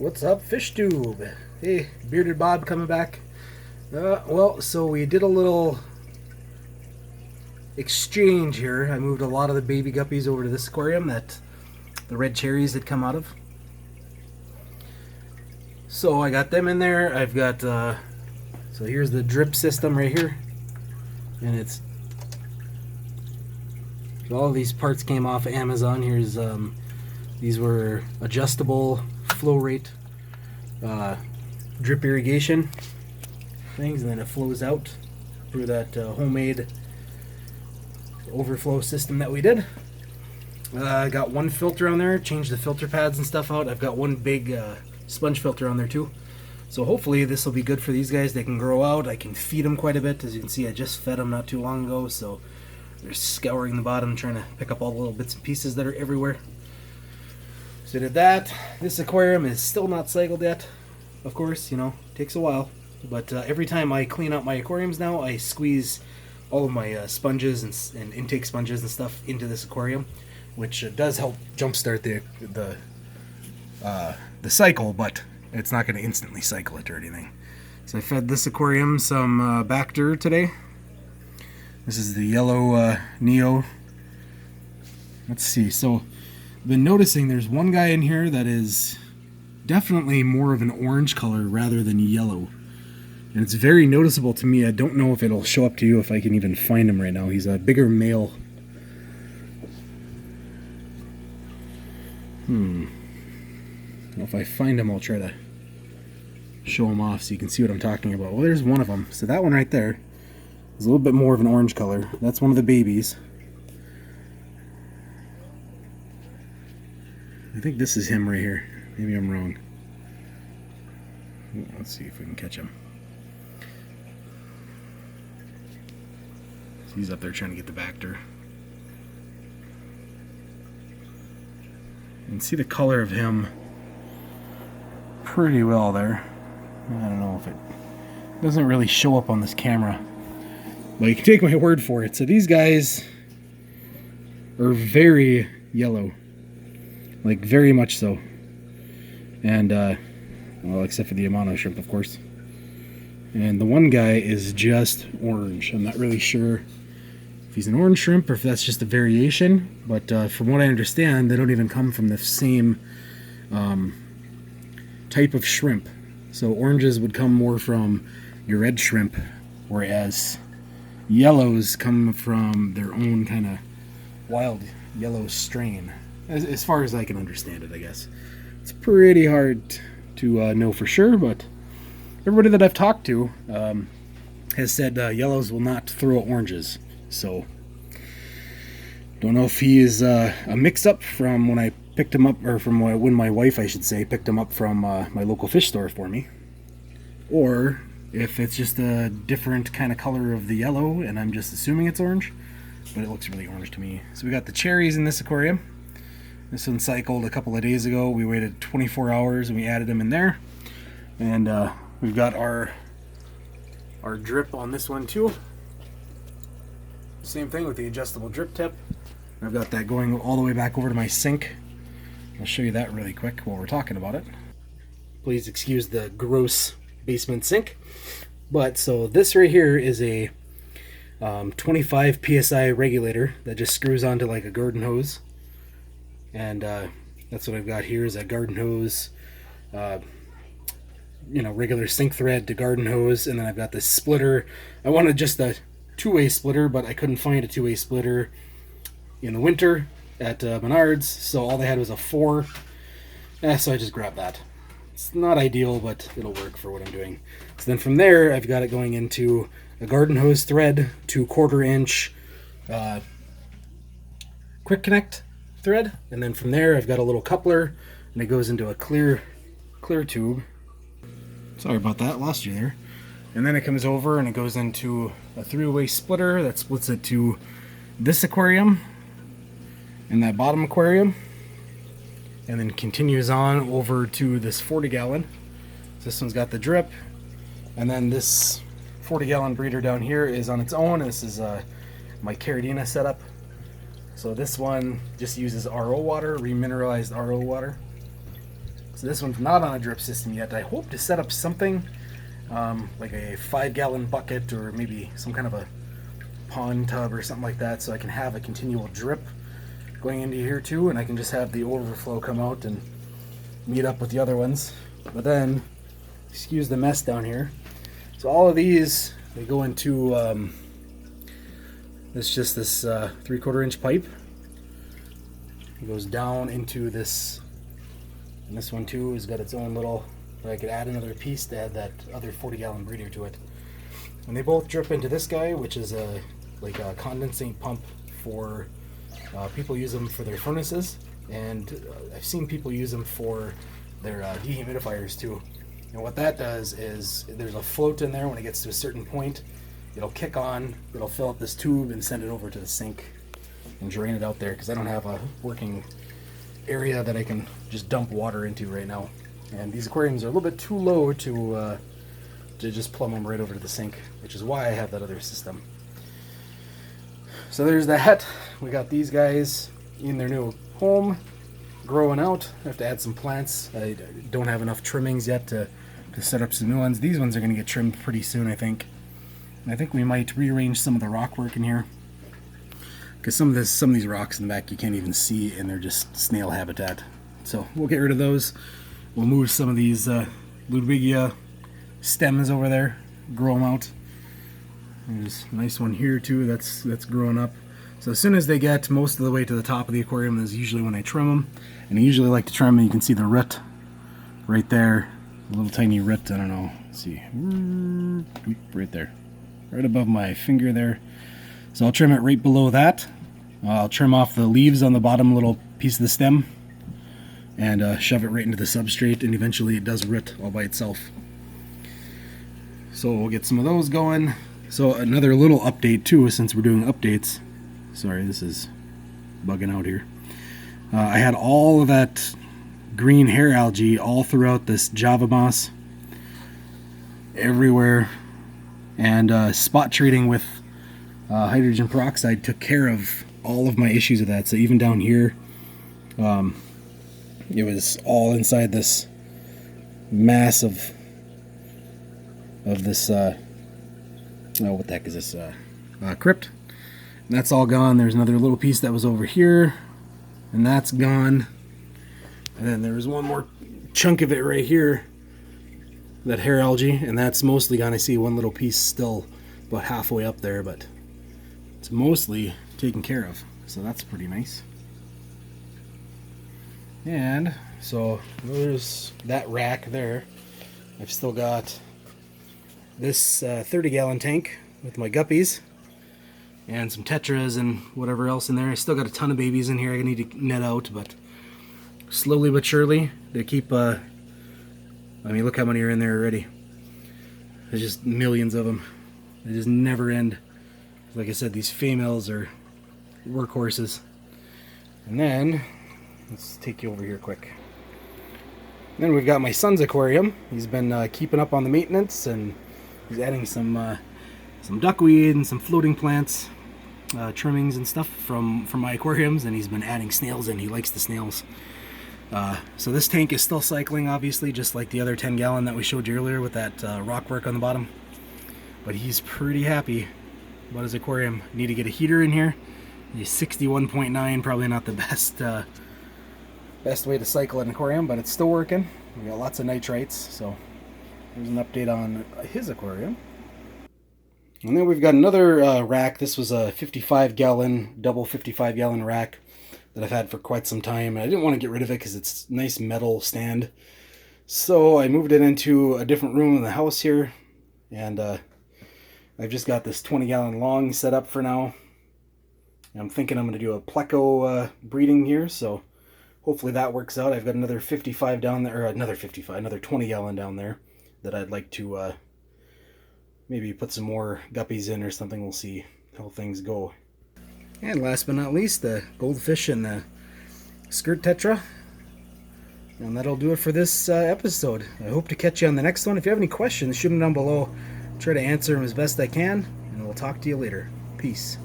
What's up, fish tube? Hey, Bearded Bob coming back. So we did a little exchange here. I moved a lot of the baby guppies over to this aquarium that the red cherries had come out of. So I got them in there. I've got, so here's the drip system right here. And it's, all of these parts came off of Amazon. Here's, these were adjustable flow rate drip irrigation things, and then it flows out through that homemade overflow system that we did. I got one filter on there, changed the filter pads and stuff out. I've got one big sponge filter on there too. So hopefully this will be good for these guys. They can grow out. I can feed them quite a bit. As you can see, I just fed them not too long ago, so they're scouring the bottom trying to pick up all the little bits and pieces that are everywhere. So did that. This aquarium is still not cycled yet. Of course, you know, takes a while. But every time I clean out my aquariums now, I squeeze all of my sponges and intake sponges and stuff into this aquarium, which does help jumpstart the cycle, but it's not going to instantly cycle it or anything. So I fed this aquarium some Bacter today. This is the yellow Neo. Let's see. So I've been noticing there's one guy in here that is definitely more of an orange color rather than yellow. And it's very noticeable to me. I don't know if it'll show up to you if I can even find him right now. He's a bigger male. Well, if I find him, I'll try to show him off so you can see what I'm talking about. Well, there's one of them. So that one right there is a little bit more of an orange color. That's one of the babies. I think this is him right here. Maybe I'm wrong. Let's see if we can catch him. So he's up there trying to get the Bacter. You can see the color of him pretty well there. I don't know if it doesn't really show up on this camera, but you can take my word for it. So these guys are very yellow. Like, very much so. And, well, except for the amount of shrimp, of course. And the one guy is just orange. I'm not really sure if he's an orange shrimp or if that's just a variation. But from what I understand, they don't even come from the same type of shrimp. So oranges would come more from your red shrimp, whereas yellows come from their own kind of wild yellow strain. As far as I can understand it, I guess. It's pretty hard to know for sure, but everybody that I've talked to has said yellows will not throw oranges. So, don't know if he is a mix-up from when I picked him up, or from when my wife, I should say, picked him up from my local fish store for me. Or if it's just a different kind of color of the yellow, and I'm just assuming it's orange. But it looks really orange to me. So we got the cherries in this aquarium. This one cycled a couple of days ago. We waited 24 hours and we added them in there. And we've got our drip on this one too. Same thing with the adjustable drip tip. I've got that going all the way back over to my sink. I'll show you that really quick while we're talking about it. Please excuse the gross basement sink. But so this right here is a 25 psi regulator that just screws onto like a garden hose. And that's what I've got here is a garden hose, regular sink thread to garden hose. And then I've got this splitter. I wanted just a two-way splitter, but I couldn't find a two-way splitter in the winter at Menards. So all they had was a 4. So I just grabbed that. It's not ideal, but it'll work for what I'm doing. So then from there, I've got it going into a garden hose thread to 1/4 inch quick connect thread, and then from there I've got a little coupler, and it goes into a clear tube. Sorry about that, lost you there. And then it comes over and it goes into a 3-way splitter that splits it to this aquarium and that bottom aquarium, and then continues on over to this 40-gallon. So this one's got the drip, and then this 40-gallon breeder down here is on its own. This is my Caridina setup. So this one just uses RO water, remineralized RO water. So this one's not on a drip system yet. I hope to set up something like a 5-gallon bucket or maybe some kind of a pond tub or something like that, so I can have a continual drip going into here too, and I can just have the overflow come out and meet up with the other ones. But then, excuse the mess down here. So all of these, they go into this 3/4 inch pipe. It goes down into this, and this one too has got its own little, where I could add another piece to add that other 40-gallon breeder to it. And they both drip into this guy, which is a condensing pump for people use them for their furnaces, and I've seen people use them for their dehumidifiers too. And what that does is there's a float in there. When it gets to a certain point, it'll kick on, it'll fill up this tube and send it over to the sink and drain it out there, because I don't have a working area that I can just dump water into right now. And these aquariums are a little bit too low to just plumb them right over to the sink, which is why I have that other system. So there's that. We got these guys in their new home, growing out. I have to add some plants. I don't have enough trimmings yet to set up some new ones. These ones are going to get trimmed pretty soon, I think. And I think we might rearrange some of the rock work in here, because some of these rocks in the back you can't even see, and they're just snail habitat. So we'll get rid of those. We'll move some of these Ludwigia stems over there, grow them out. There's a nice one here too that's growing up. So as soon as they get most of the way to the top of the aquarium is usually when I trim them. And I usually like to trim them. You can see the root right there, a little tiny root. I don't know. Let's see, right there, right above my finger there. So I'll trim it right below that. I'll trim off the leaves on the bottom little piece of the stem and shove it right into the substrate, and eventually it does root all by itself. So we'll get some of those going. So another little update too, since we're doing updates. Sorry, this is bugging out here. I had all of that green hair algae all throughout this Java moss, everywhere, and spot treating with hydrogen peroxide took care of all of my issues with that. So even down here, it was all inside this mass of this what the heck is this, crypt. And that's all gone. There's another little piece that was over here, and that's gone. And then there was one more chunk of it right here, that hair algae, and that's mostly gone. I see one little piece still about halfway up there, but it's mostly taken care of, so that's pretty nice. And so there's that rack there. I've still got this 30-gallon tank with my guppies and some tetras and whatever else in there. I still got a ton of babies in here I need to net out, but slowly but surely they keep I mean, look how many are in there already. There's just millions of them. They just never end. Like I said, these females are workhorses. And then let's take you over here quick. Then we've got my son's aquarium. He's been keeping up on the maintenance, and he's adding some duckweed and some floating plants, trimmings and stuff from my aquariums, and he's been adding snails in. He likes the snails. So this tank is still cycling, obviously, just like the other 10-gallon that we showed you earlier with that rock work on the bottom. But he's pretty happy about his aquarium. Need to get a heater in here. He's 61.9, probably not the best way to cycle an aquarium, but it's still working. We got lots of nitrites, so here's an update on his aquarium. And then we've got another rack. This was a 55-gallon, double 55-gallon rack that I've had for quite some time. And I didn't want to get rid of it because it's a nice metal stand. So I moved it into a different room in the house here. And I've just got this 20-gallon long set up for now. I'm thinking I'm going to do a pleco breeding here, so hopefully that works out. I've got another 55 down there, or another 20-gallon down there that I'd like to maybe put some more guppies in or something. We'll see how things go. And last but not least, the goldfish and the skirt tetra. And that'll do it for this episode. I hope to catch you on the next one. If you have any questions, shoot them down below. I'll try to answer them as best I can, and we'll talk to you later. Peace.